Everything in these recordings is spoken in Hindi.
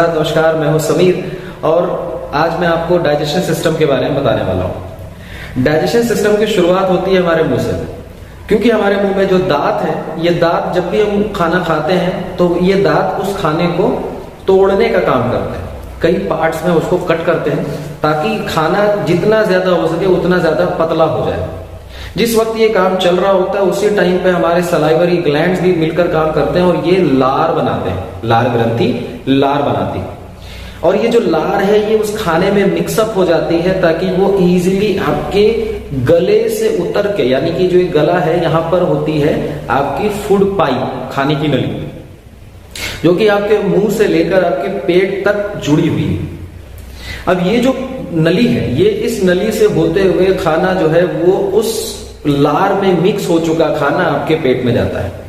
नमस्कार, मैं हूं समीर और आज मैं आपको डाइजेशन सिस्टम के बारे में बताने वाला हूं। डाइजेशन सिस्टम की शुरुआत होती है हमारे मुंह से, क्योंकि हमारे मुंह में जो दांत है, ये दांत जब भी हम खाना खाते हैं तो ये दांत उस खाने को तोड़ने का काम करते हैं, कई पार्ट्स में उसको कट करते हैं ताकि खाना जितना ज्यादा हो सके उतना ज्यादा पतला हो जाए। जिस वक्त ये काम चल रहा होता है उसी टाइम पे हमारे सलाइवरी ग्लैंड्स भी मिलकर काम करते हैं और ये लार बनाते हैं, लार ग्रंथि लार बनाती है। और ये जो लार है ये उस खाने में मिक्सअप हो जाती है ताकि वो इजीली आपके गले से उतर के, यानी कि जो ये गला है यहाँ पर होती है आपकी फूड पाइप, खाने की नली, जो कि आपके मुंह से लेकर आपके पेट तक जुड़ी हुई है। अब ये जो नली है, ये इस नली से होते हुए खाना जो है वो उस लार में मिक्स हो चुका खाना आपके पेट में जाता है।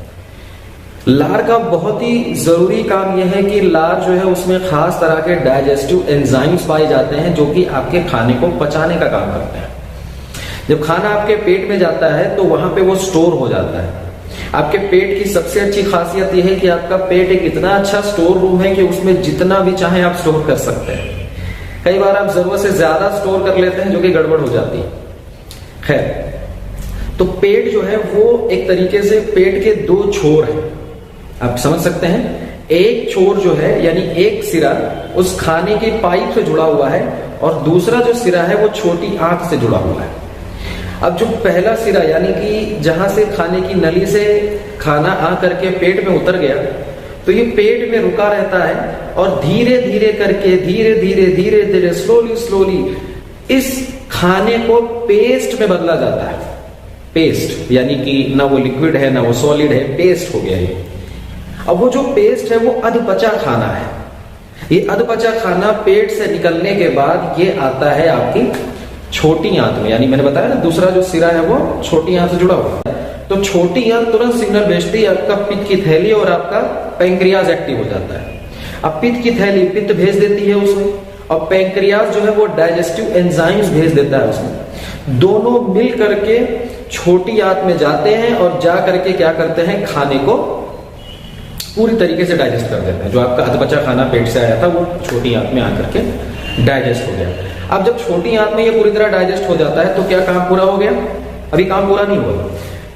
लार का बहुत ही जरूरी काम यह है कि लार जो है उसमें खास तरह के डाइजेस्टिव एंजाइम्स पाए जाते हैं जो कि आपके खाने को पचाने का काम करते हैं। जब खाना आपके पेट में जाता है तो वहां पे वो स्टोर हो जाता है। आपके पेट की सबसे अच्छी खासियत यह है कि आपका पेट एक इतना अच्छा स्टोर रूम है कि उसमें जितना भी चाहे आप स्टोर कर सकते हैं। कई बार आप जरूरत से ज्यादा स्टोर कर लेते हैं जो कि गड़बड़ हो जाती है। खैर, तो पेट जो है वो एक तरीके से पेट के दो छोर हैं, आप समझ सकते हैं। एक छोर जो है यानी एक सिरा उस खाने की पाइप से जुड़ा हुआ है और दूसरा जो सिरा है वो छोटी आंत से जुड़ा हुआ है। अब जो पहला सिरा यानी कि जहां से खाने की नली से खाना आ करके पेट में उतर गया, तो ये पेट में रुका रहता है और धीरे धीरे करके धीरे धीरे स्लोली इस खाने को पेस्ट में बदला जाता है। पेस्ट यानी कि ना वो लिक्विड है ना वो सॉलिड है, पेस्ट हो गया ये। अब वो जो पेस्ट है वो अधपचा खाना है। ये अधपचा खाना पेट से निकलने के बाद ये आता है आपकी छोटी आंत में, यानी मैंने बताया ना दूसरा जो सिरा है वो छोटी आंत से जुड़ा हुआ है। तो छोटी आंत तुरंत सिग्नल भेजती है आपका पित्त की थैली और आपका पैंक्रियाज एक्टिव हो जाता है। अब पित्त की थैली पित्त भेज देती है उसमें और पैंक्रियाज जो है वो डाइजेस्टिव एंजाइम्स भेज देता है उसमें। दोनों मिल करके छोटी आंत में जाते हैं और जा करके क्या करते हैं, खाने को पूरी तरीके से डाइजेस्ट कर देते हैं। जो आपका अधपचा खाना पेट से आया था वो छोटी आंत में आकर के डाइजेस्ट हो गया। अब जब छोटी आंत में ये पूरी तरह डाइजेस्ट हो जाता है तो क्या काम पूरा हो गया? अभी काम पूरा नहीं हुआ।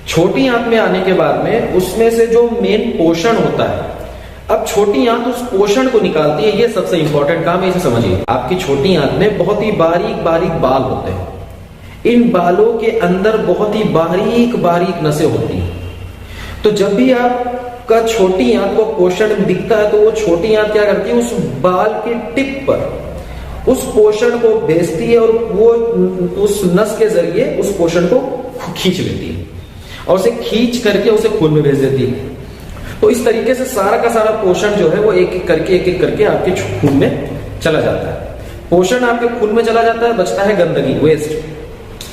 छोटी आंत में आने के बाद में उसमें से जो मेन पोषण होता है, अब छोटी आंत उस पोषण को निकालती है। ये सबसे इंपॉर्टेंट काम है, इसे समझिए। आपकी छोटी आंत में बहुत ही बारीक बारीक बाल होते हैं। इन बालों के अंदर बहुत ही बारीक बारीक नसें होती हैं। तो जब भी आपका छोटी आंत को पोषण दिखता है तो वो छोटी आंत क्या करती है, उस बाल के टिप पर उस पोषण को भेजती है और वो उस नस के जरिए उस पोषण को खींच लेती है और उसे खींच करके उसे खून में भेज देती है। तो इस तरीके से सारा का सारा पोषण जो है वो एक एक करके आपके खून में चला जाता है। पोषण आपके खून में चला जाता है, बचता है गंदगी, वेस्ट।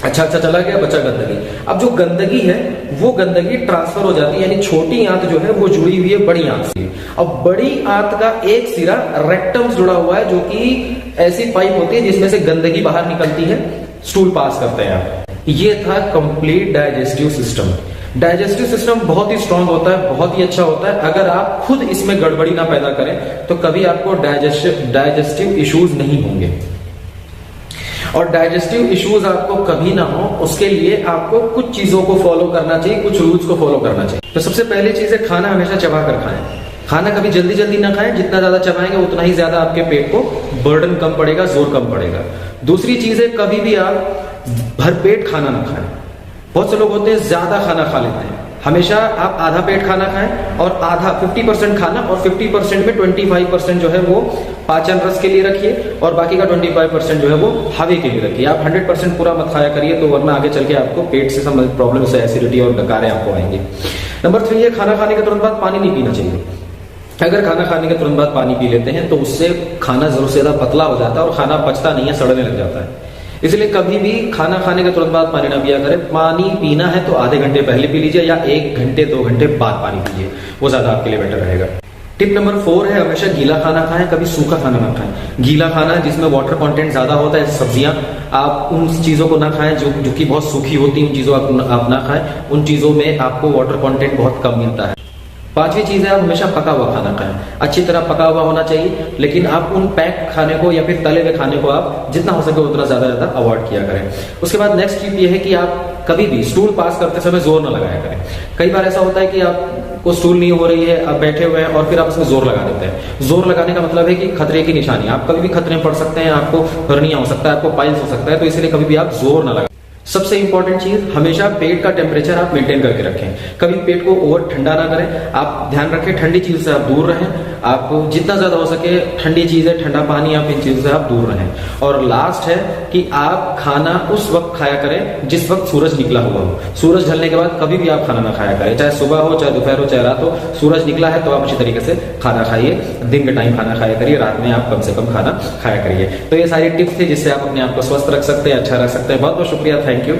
अच्छा चला गया, बचा गंदगी। अब जो गंदगी है वो गंदगी ट्रांसफर हो जाती है, यानी छोटी आंत जो है वो जुड़ी हुई है बड़ी आंत से। अब बड़ी आंत का एक सिरा रेक्टम से जुड़ा हुआ है, जो कि ऐसी पाइप होती है जिसमें से गंदगी बाहर निकलती है, स्टूल पास करते हैं आप। ये था complete digestive system. Digestive system बहुत ही स्ट्रांग होता है, बहुत ही अच्छा होता है। अगर आप खुद इसमें गड़बड़ी ना पैदा करें तो कभी आपको डाइजेस्टिव इश्यूज नहीं होंगे। और डाइजेस्टिव इश्यूज आपको कभी ना हो उसके लिए आपको कुछ चीजों को फॉलो करना चाहिए, कुछ रूल्स को फॉलो करना चाहिए। तो सबसे पहली चीज है, खाना हमेशा चबा कर खाएं। खाना कभी जल्दी जल्दी ना खाएं, जितना ज्यादा चबाएंगे उतना ही ज्यादा आपके पेट को बर्डन कम पड़ेगा, जोर कम पड़ेगा। दूसरी चीज है, कभी भी आप भरपेट खाना ना खाएं। बहुत से लोग होते हैं ज्यादा खाना खा लेते हैं। हमेशा आप आधा पेट खाना खाएं और आधा 50% खाना और 50% में 25% जो है वो पाचन रस के लिए रखिए और बाकी का 25% जो है वो हवे के लिए रखिए। आप 100% पूरा मत खाया करिए, तो वरना आगे चल के आपको पेट से संबंधित प्रॉब्लम से एसिडिटी और डकारें आपको आएंगे। नंबर 3 है, खाना खाने के तुरंत बाद पानी नहीं पीना चाहिए। अगर खाना खाने के तुरंत बाद पानी पी लेते हैं तो उससे खाना जरूर से ज्यादा पतला हो जाता है और खाना पचता नहीं है, सड़ने लग जाता है। इसलिए कभी भी खाना खाने के तुरंत बाद पानी ना पिया करें। पानी पीना है तो आधे घंटे पहले पी लीजिए या 1 घंटे 2 घंटे बाद पानी पीजिए, वो ज्यादा आपके लिए बेटर रहेगा। टिप नंबर 4 है, हमेशा गीला खाना खाएं, कभी सूखा खाना ना खाएं। गीला खाना जिसमें वाटर कंटेंट ज्यादा होता है, सब्जियां, आप उन चीजों को ना खाएं जो कि बहुत सूखी होती है, उन चीजों आप ना खाएं। उन चीजों में आपको वाटर कंटेंट बहुत कम मिलता है। 5वीं चीज है, आप हमेशा पका हुआ खाना खाएं। अच्छी तरह पका हुआ होना चाहिए, लेकिन आप उन पैक खाने को या फिर तले हुए खाने को आप जितना हो सके उतना ज्यादा अवॉइड किया करें। उसके बाद नेक्स्ट टिप ये है कि आप कभी भी स्टूल पास करते समय जोर न लगाया करें। कई बार ऐसा होता है कि आपको स्टूल नहीं हो रही है, आप बैठे हुए हैं और फिर आप उसमें जोर लगा देते हैं। जोर लगाने का मतलब है कि खतरे की निशानी, आप कभी भी खतरे में पड़ सकते हैं, आपको हर्निया हो सकता है, आपको पाइल्स हो सकता है, तो इसलिए कभी भी आप जोर न लगाएं। सबसे इंपॉर्टेंट चीज, हमेशा पेट का टेम्परेचर आप मेंटेन करके रखें। कभी पेट को ओवर ठंडा ना करें। आप ध्यान रखें, ठंडी चीज से आप दूर रहें। आप जितना ज्यादा हो सके ठंडी चीजें, ठंडा पानी, आप इन चीजों से आप दूर रहें। और लास्ट है कि आप खाना उस वक्त खाया करें जिस वक्त सूरज निकला हुआ हो। सूरज ढलने के बाद कभी भी आप खाना ना खाया करें, चाहे सुबह हो, चाहे दोपहर हो, चाहे रात हो। सूरज निकला है तो आप अच्छी तरीके से खाना खाइए। दिन के टाइम खाना खाया करिए, रात में आप कम से कम खाना खाया करिए। तो ये सारी टिप्स थी जिससे आप अपने आप को स्वस्थ रख सकते हैं, अच्छा रख सकते हैं। बहुत बहुत शुक्रिया, थैंक यू।